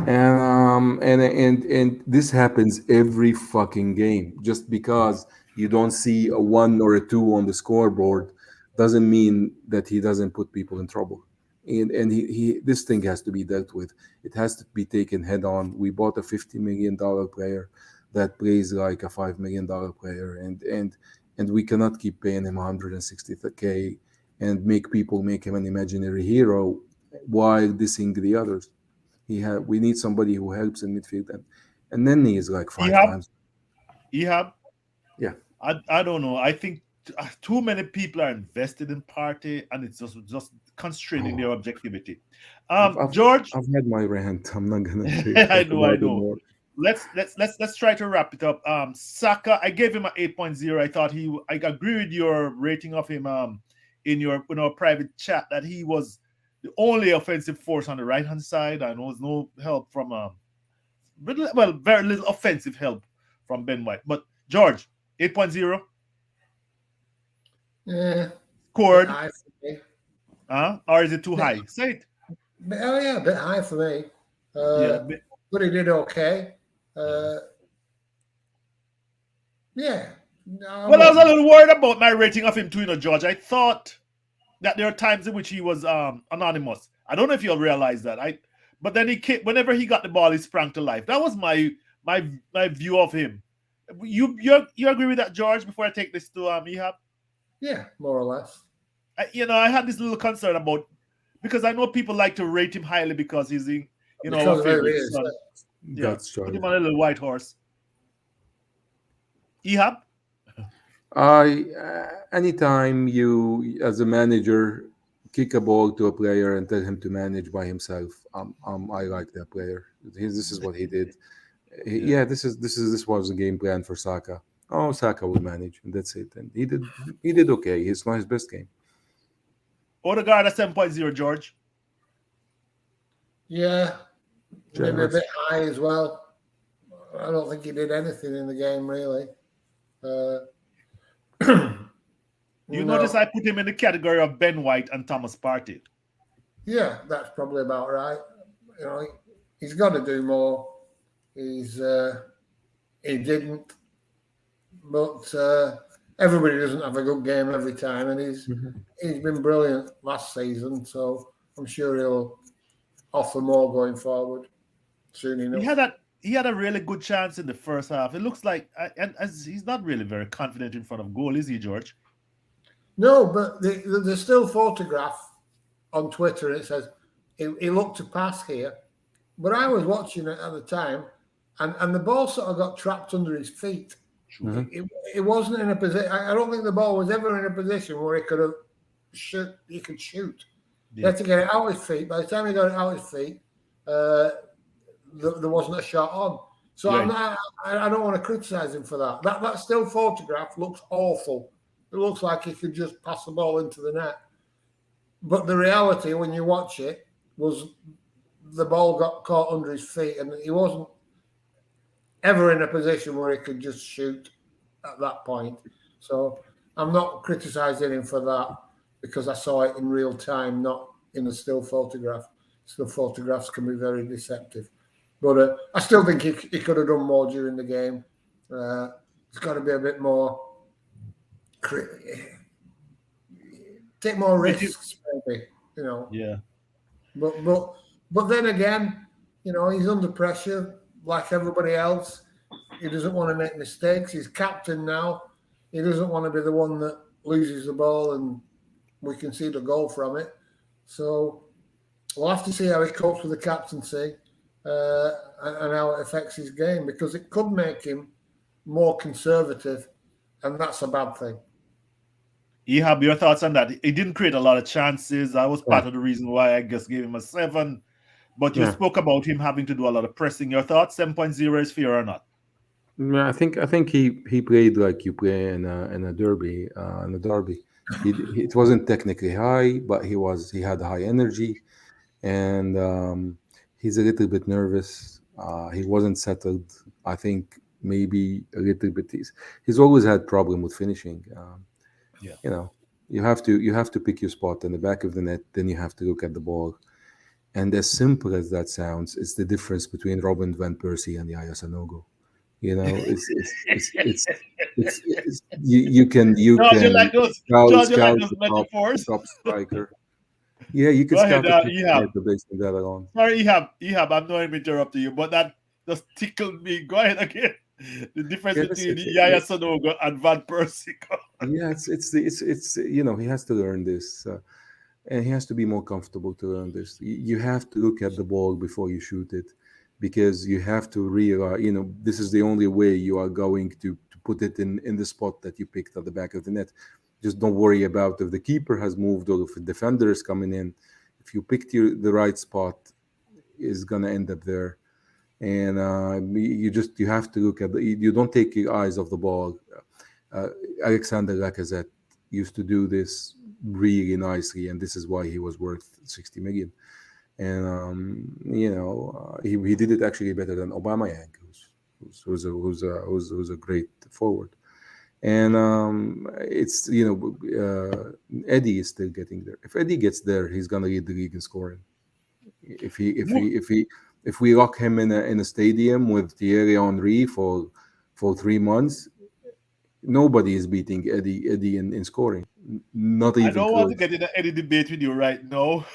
And this happens every fucking game. Just because you don't see a one or a two on the scoreboard doesn't mean that he doesn't put people in trouble. And he this thing has to be dealt with. It has to be taken head on. We bought a $50 million player that plays like a $5 million player, and we cannot keep paying him 160k and make him an imaginary hero while dissing the others. We need somebody who helps in midfield, and Nenny is like five Ehab, times. Ehab. Yeah, I don't know. I think too many people are invested in party, and it's just constraining their oh, objectivity. I've, I've George, I've had my rant. I'm not gonna I talk know, I about it know. more. Let's try to wrap it up. Saka, I gave him an 8.0. I thought I agree with your rating of him. In our private chat, that he was the only offensive force on the right hand side, and there was no help from very little offensive help from Ben White. But George, 8.0 Yeah, bit scored, high for me. or is it too Bit, high? Say it. oh yeah, a bit high for me. Yeah. Uh, but he did okay. Uh, yeah, no, I Well, I was a wouldn't. little worried about my rating of him too, George. I thought that there are times in which he was anonymous. I don't know if you'll realize that. But then whenever he got the ball, he sprang to life. That was my view of him. You agree with that, George? Before I take this to Ehab, Yeah, more or less. I had this little concern about, because I know people like to rate him highly because he's our Because of who he favorite is. son. Yeah. God's Put him child. on a little white horse. Ehab? Anytime you, as a manager, kick a ball to a player and tell him to manage by himself, I like that player. This is what he did. Yeah. Yeah, this was the game plan for Saka. Oh, Saka will manage, and that's it. And he did okay. It's not his best game. Odegaard at 7.0, George. Yeah, maybe a Generous. bit high as well. I don't think he did anything in the game really. Uh, You notice no, I put him in the category of Ben White and Thomas Partey. yeah, that's probably about right. You know, he's got to do more. He's he didn't, but everybody doesn't have a good game every time, and Mhm. he's been brilliant last season. So I'm sure he'll offer more going forward soon He enough. had a he had a really good chance in the first half. It looks like, and as he's not really very confident in front of goal, is he, George? No, but there's still photograph on Twitter. And it says he looked to pass here, but I was watching it at the time, and the ball sort of got trapped under his feet. Mhm. It wasn't in a position. I don't think the ball was ever in a position where he could have shoot. He could shoot. He Yeah. had to get it out his feet. By the time he got it out his feet, uh, there wasn't a shot on. So I'm Yeah. not. I don't want to criticise him for that. That still photograph looks awful. It looks like he could just pass the ball into the net. But the reality, when you watch it, was the ball got caught under his feet, and he wasn't ever in a position where he could just shoot at that point. So I'm not criticising him for that because I saw it in real time, not in a still photograph. Still photographs can be very deceptive. But I still think he could have done more during the game. He's got to be a bit more, take more Creative. risks, maybe, you know. Yeah. But but but then again, you know, he's under pressure like everybody else. He doesn't want to make mistakes. He's captain now. He doesn't want to be the one that loses the ball and we can see the goal from it. So we'll have to see how he copes with the captaincy and how it affects his game because it could make him more conservative, and that's a bad thing. Ehab, your thoughts on that? He didn't create a lot of chances. I was Yeah, part of the reason why I just gave him a 7. But you yeah. spoke about him having to do a lot of pressing. Your thoughts? 7.0 is fair or not? Yeah, I think he played like you play in a derby in a derby. It wasn't technically high, but he had high energy, and he's a little bit nervous. He wasn't settled. I think maybe a little bit. He's always had problem with finishing. Yeah. You know, you have to pick your spot in the back of the net. Then you have to look at the ball. And as simple as that sounds, it's the difference between Robin van Persie and Yaya Sanogo. It's you can George, you like those? scout George, you like scout those the top metaphors? top striker. Yeah, you can Go ahead, scout the top Ehab. striker based on that alone. Sorry, Ehab. I'm not even interrupting you, but that just tickled me. Go ahead again. The difference Yeah, that's between it. Yaya Sanogo and Van Persie. Yeah, it's he has to learn this, and he has to be more comfortable to learn this. You have to look at the ball before you shoot it, because you have to realize, this is the only way you are going to put it in the spot that you picked at the back of the net. Just don't worry about if the keeper has moved or if a defender is coming in. If you picked the right spot, is gonna end up there. And you have to look at you don't take your eyes off the ball. Uh, Alexander Lacazette used to do this really nicely, and this is why he was worth 60 million. And he did it actually better than Aubameyang, who's a great forward. And it's Eddie is still getting there. If Eddie gets there, he's gonna lead the league in scoring. If he if he if he if we lock him in a stadium with Thierry Henry for 3 months, nobody is beating Eddie in scoring. Not I even don't want to close. get into any debate with you right now,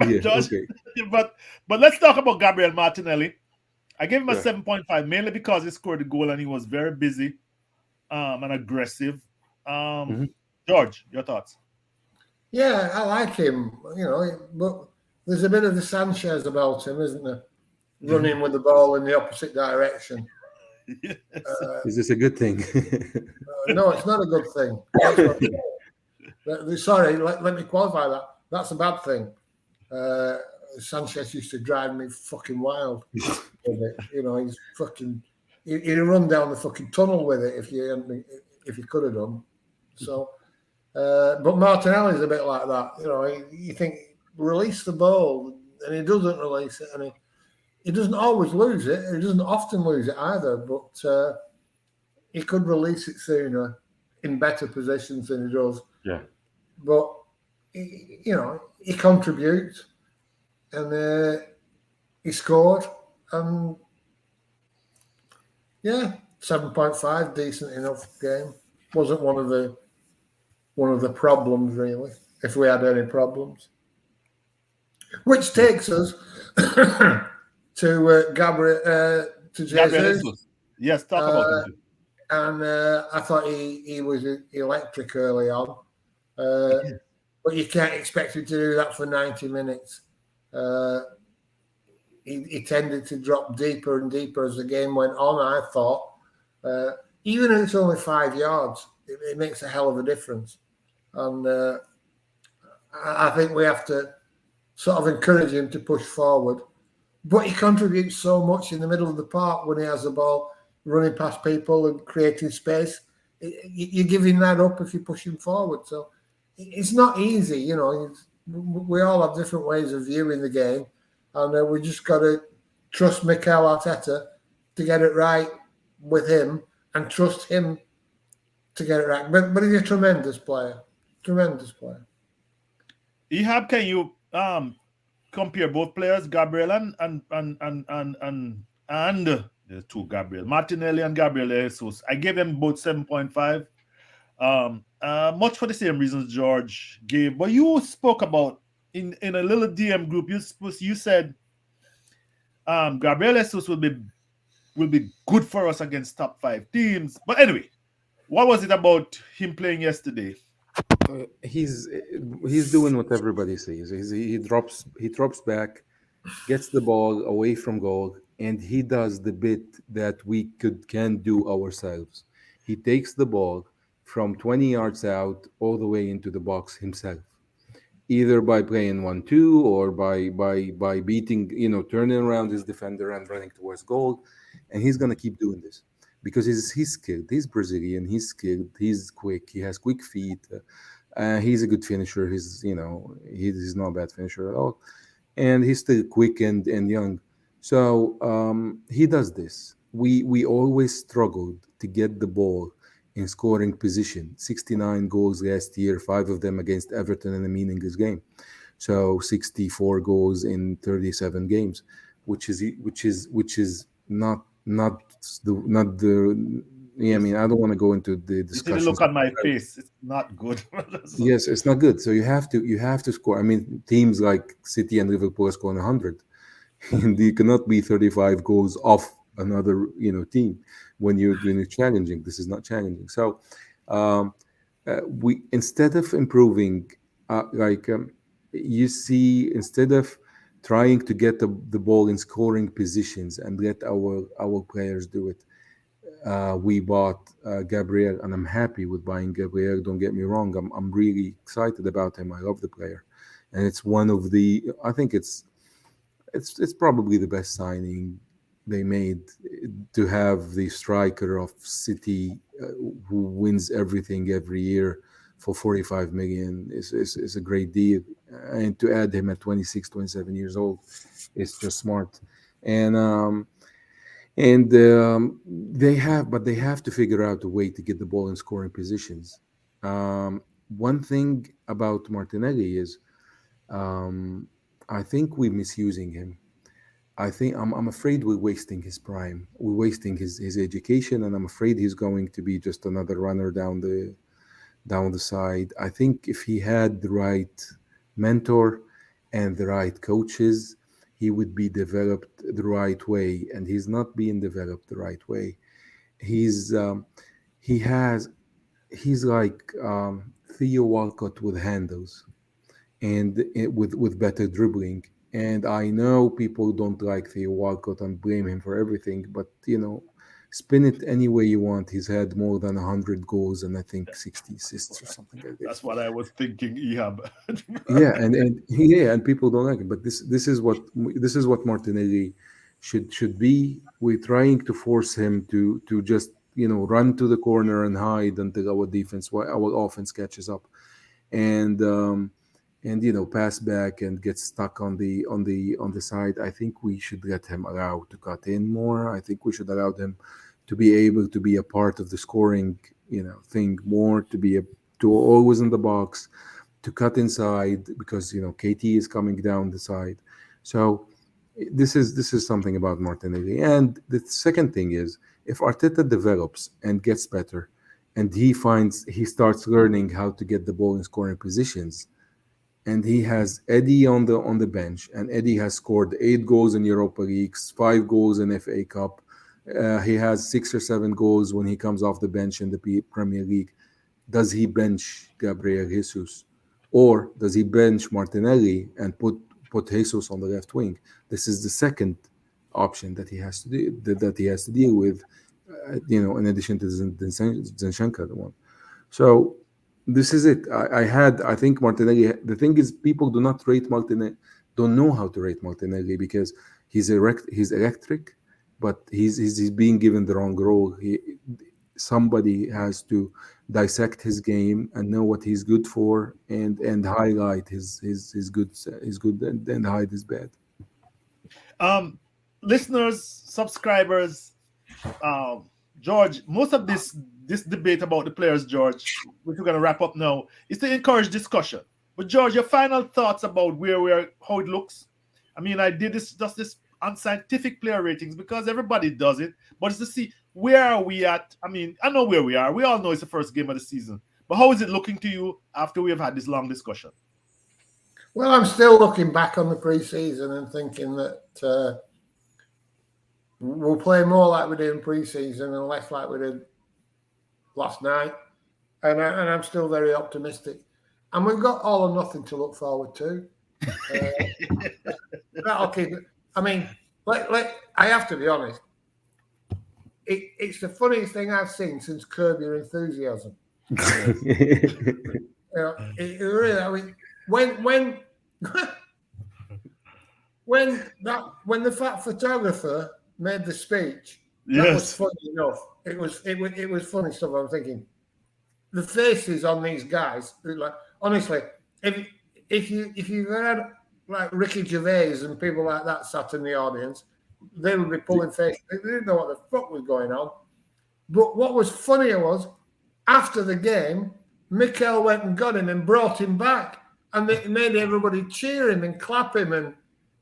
Yeah. George. Okay. But let's talk about Gabriel Martinelli. I gave him a Yeah. 7.5 mainly because he scored the goal and he was very busy and aggressive. Um, Mhm. George, your thoughts? Yeah, I like him, but there's a bit of the Sanchez about him, isn't there? running with the ball in the opposite direction. Yes. Is this a good thing? No, it's not a good thing. That's what. Sorry, let me qualify that. That's a bad thing. Uh, Sanchez used to drive me fucking wild with it. You know, he's fucking. He'd run down the fucking tunnel with it if you could have done. So, but Martinelli's a bit like that. You know, you think release the ball, and he doesn't release it, and he doesn't always lose it. He doesn't often lose it either, but he could release it sooner in better positions than he does. Yeah. But you know, he contributes, and he scored, and yeah, 7.5, decent enough game. Wasn't one of the problems really, if we had any problems. Which takes us to Gabriel to Gabriel Jesus, Jesus. Yes, talk about him. Too. and I thought he was electric early on, but you can't expect him to do that for 90 minutes. He tended to drop deeper and deeper as the game went on. I thought, even if it's only 5 yards, it makes a hell of a difference, and I think we have to sort of encourage him to push forward. But he contributes so much in the middle of the park when he has the ball, running past people and creating space. You're giving that up if you push him forward. So it's not easy, you know. We all have different ways of viewing the game, and we just got to trust Mikel Arteta to get it right with him, and trust him to get it right. But he's a tremendous player, tremendous player. Ehab, can you compare both players, Gabriel and the two Gabriel, Martinelli and Gabriel Jesus? I gave them both 7.5. Much for the same reasons George gave. But you spoke about in a little DM group. You said Gabriel Jesus will be good for us against top 5 teams. But anyway, what was it about him playing yesterday? He's doing what everybody says. He drops back, gets the ball away from goal, and he does the bit that we can do ourselves. He takes the ball from 20 yards out all the way into the box himself, either by playing 1-2 or by beating, turning around his defender and running towards goal. And he's gonna keep doing this because he's skilled. He's Brazilian. He's skilled. He's quick. He has quick feet. He's a good finisher. He's not a bad finisher at all, and he's still quick and young. So he does this. We always struggled to get the ball in scoring position. 69 goals last year, 5 of them against Everton in a meaningless game. So 64 goals in 37 games, which is not the. Yeah, I mean, I don't want to go into the You see the discussion. look on my face. It's not good. Yes, it's not good. So you have to score. I mean, teams like City and Liverpool are scoring 100, and you cannot be 35 goals off another team when you're challenging. This is not challenging. So we instead of improving, you see, instead of trying to get the ball in scoring positions and let our players do it, we bought Gabriel, and I'm happy with buying Gabriel. Don't get me wrong. I'm really excited about him. I love the player, and it's one of the. I think it's probably the best signing they made, to have the striker of City who wins everything every year for 45 million is a great deal, and to add him at 26, 27 years old is just smart. And they have to figure out a way to get the ball in scoring positions. One thing about Martinelli is, um, I think we're misusing him. I'm afraid we're wasting his prime. We're wasting his education, and I'm afraid he's going to be just another runner down the side. I think if he had the right mentor and the right coaches, he would be developed the right way, and he's not being developed the right way. He's he has he's like Theo Walcott with handles, and with better dribbling. And I know people don't like Theo Walcott and blame him for everything, but spin it any way you want. He's had more than 100 goals and I think 60 assists or something like That's this. what I was thinking, Ehab. Yeah, and people don't like it, but this is what Martinelli should be. We're trying to force him to just run to the corner and hide until our offense catches up, and pass back and get stuck on the side. I think we should let him allow to cut in more. I think we should allow him to be able to be a part of the scoring thing more, to always in the box, to cut inside because KT is coming down the side. So this is something about Martinelli. And the second thing is, if Arteta develops and gets better, and he starts learning how to get the ball in scoring positions, and he has Eddie on the bench, and Eddie has scored 8 goals in Europa Leagues, 5 goals in FA Cup. He has 6 or 7 goals when he comes off the bench in the Premier League. Does he bench Gabriel Jesus, or does he bench Martinelli and put Jesus on the left wing? This is the second option that he has to deal with, in addition to Zinchenko, the one. So this is it. I think Martinelli. The thing is, people do not rate Martinelli, don't know how to rate Martinelli because he's electric, but he's being given the wrong role. Somebody has to dissect his game and know what he's good for, and highlight his good and hide his bad. um, Listeners, subscribers, um, George, most of this debate about the players, George, which we're gonna wrap up now, is to encourage discussion. But George, your final thoughts about where we're how it looks. I mean, I did this unscientific player ratings because everybody does it, but it's to see where are we at. I mean, I know where we are. We all know it's the first game of the season. But how is it looking to you after we have had this long discussion? Well, I'm still looking back on the pre-season and thinking that we'll play more like we did in pre-season and less like we did last night. And I'm still very optimistic. And we've got all or nothing to look forward to. That'll keep it. I mean, I have to be honest. It's the funniest thing I've seen since Curb Your Enthusiasm. It really. I mean, when when the fat photographer made the speech, that was Yes. funny enough. It was funny stuff. I'm thinking the faces on these guys. Like honestly, if you had like Ricky Gervais and people like that sat in the audience, they would be pulling faces. They didn't know what the fuck was going on. But what was funnier was after the game, Mikel went and got him and brought him back, and they made everybody cheer him and clap him and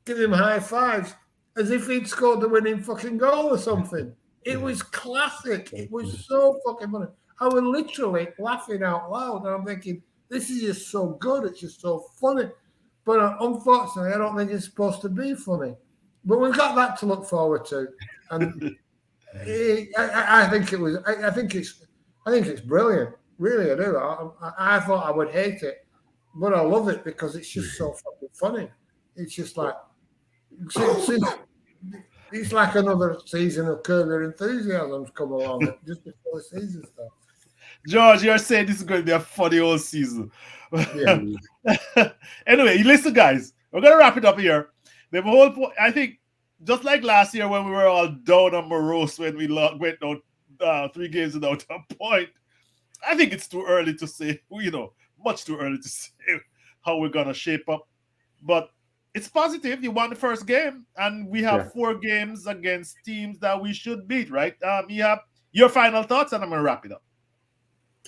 give him high fives as if he'd scored the winning fucking goal or something. It was classic. It was so fucking funny. I was literally laughing out loud, and I'm thinking, this is just so good. It's just so funny. But unfortunately, I don't think it's supposed to be funny. But we've got that to look forward to, and I think it was. I think it's brilliant. Really, I do. I thought I would hate it, but I love it because it's just so fucking funny. It's just like it's like another season of Curb Your Enthusiasm's come along just before the season starts. George, you're saying this is going to be a funny old season. Yeah. Anyway, listen, guys, we're going to wrap it up here. The whole I think, just like last year when we were all down and morose when we went down 3 games without a point, I think it's too early to say, much too early to say how we're going to shape up. But it's positive. You won the first game, and we have Yeah. 4 games against teams that we should beat, right? You have your final thoughts, and I'm going to wrap it up.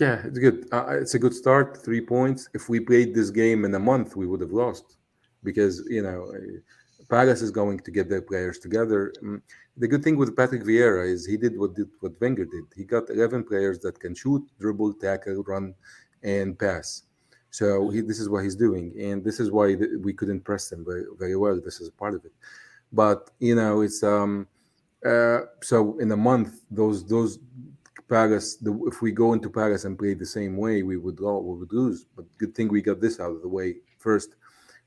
Yeah, it's good. It's a good start. 3 points. If we played this game in a month, we would have lost because Palace is going to get their players together. The good thing with Patrick Vieira is he did what Wenger did. He got 11 players that can shoot, dribble, tackle, run, and pass. So this is what he's doing, and this is why we couldn't press them very, very well. This is part of it. But it's so in a month, those Paris, if we go into Paris and play the same way, we would lose. But good thing we got this out of the way first.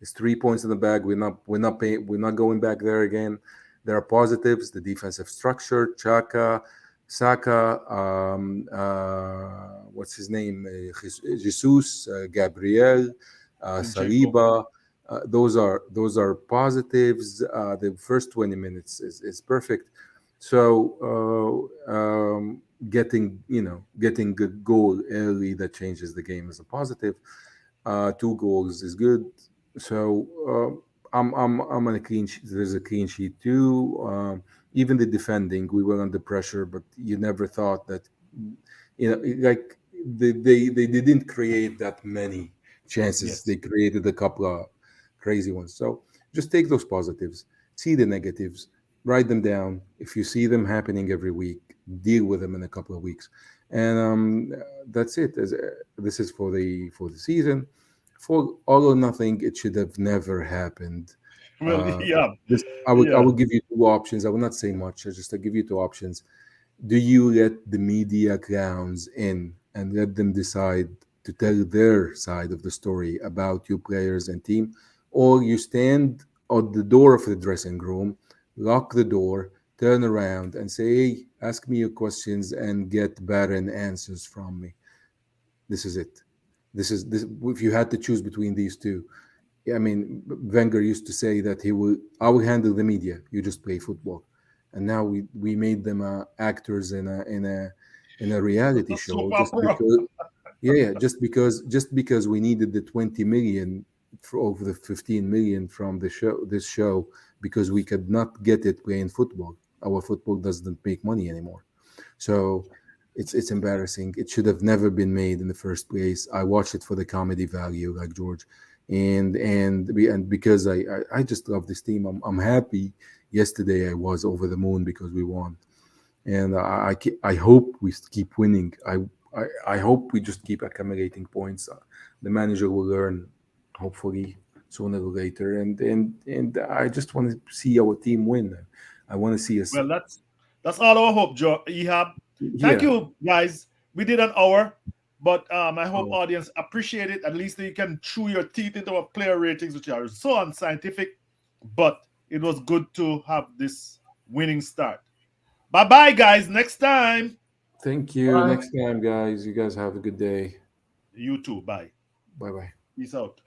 It's 3 points in the bag. We're not going back there again. There are positives: the defensive structure, Chaka, Saka, what's his name, Jesus, Gabriel, Zinchenko. Saliba. Those are positives. The first 20 minutes is perfect. So getting a goal early that changes the game is a positive. Two goals is good. So I'm on a clean sheet. There's a clean sheet too. Even the defending, we were under pressure, but you never thought that, like they didn't create that many chances. Yes. They created a couple of crazy ones. So just take those positives, see the negatives, write them down. If you see them happening every week, deal with them in a couple of weeks, and that's it. This is for the season. For all or nothing, it should have never happened. Well, Uh, yeah, this I will yeah. give you two options. I will not say much. I give you two options. Do you let the media clowns in and let them decide to tell their side of the story about you players and team, or you stand at the door of the dressing room, lock the door, turn around, and say, "Hey, ask me your questions and get barren answers from me." This is it. This is this. If you had to choose between these two, I mean, Wenger used to say that I will handle the media. You just play football, and now we made them actors in a reality show Soap just opera. because, yeah, just because we needed the 20 million over the 15 million from this show because we could not get it playing football. Our football doesn't make money anymore. So it's embarrassing. It should have never been made in the first place. I watched it for the comedy value, like George, and because I just love this team. I'm happy. Yesterday I was over the moon because we won, and I hope we keep winning. I hope we just keep accumulating points. The manager will learn, hopefully sooner or later, and I just want to see our team win. I want to see us. Well, that's all our hope, Joe Ehab. Thank Yeah. you, guys. We did an hour, but I hope Oh, audience appreciate it. At least you can chew your teeth into our player ratings, which are so unscientific. But it was good to have this winning start. Bye bye, guys. Next time. thank you. Bye. Next time, guys. You guys have a good day. You too. Bye. Bye bye. Peace out.